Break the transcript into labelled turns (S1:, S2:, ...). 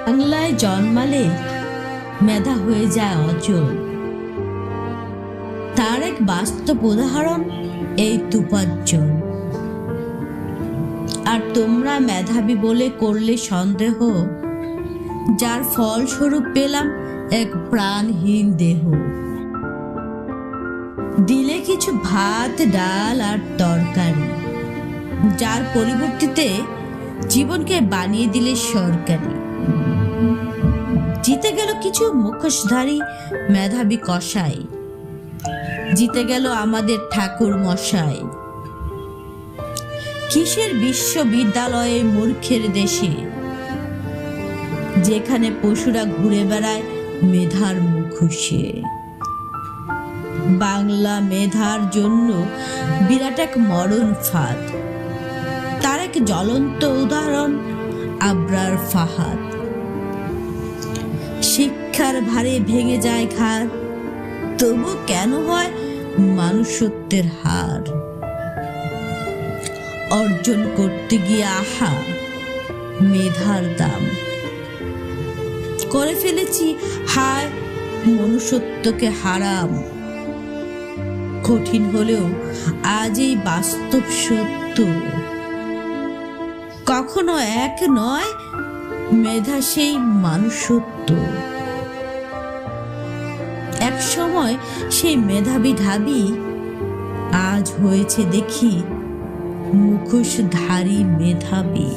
S1: বাংলায় জন্মালে মেধা হয়ে যায় অচল। তার এক বাস্তব উদাহরণ এই তুপাজ্জল। আর তোমরা মেধাবী বলে করলে সন্দেহ, যার ফলস্বরূপ পেলাম এক প্রাণহীন দেহ। দিলে কিছু ভাত ডাল আর তরকারি, যার পরিবর্তিতে জীবনকে বানিয়ে দিলে সরকারি। জিতে গেল কিছু মুখোশধারী মেধাবী কসাই, জিতে গেল আমাদের ঠাকুর মশাই। কিসের বিশ্ববিদ্যালয়ে মূর্খের দেশে, যেখানে পশুরা ঘুরে বেড়ায় মেধার মুখোশে। বাংলা মেধার জন্য বিরাট এক মরণ ফাঁদ, তার এক জ্বলন্ত উদাহরণ আবরার ফাহাদ। শিক্ষার ভারে ভেঙে যায় ঘাড়, তবু কেন হয় মানুষত্বের হার। অর্জন করতে গিয়ে আহা মেধার দাম, করে ফেলেছি হায় মনুষ্যত্বকে হারাম। কঠিন হলেও আজ এই বাস্তব সত্য, কখনো এক নয় মেধা সেই মানুষত্ব। এক সময় সেই মেধাবী ঢাবি আজ হয়েছে দেখি মুখোশধারী মেধাবী।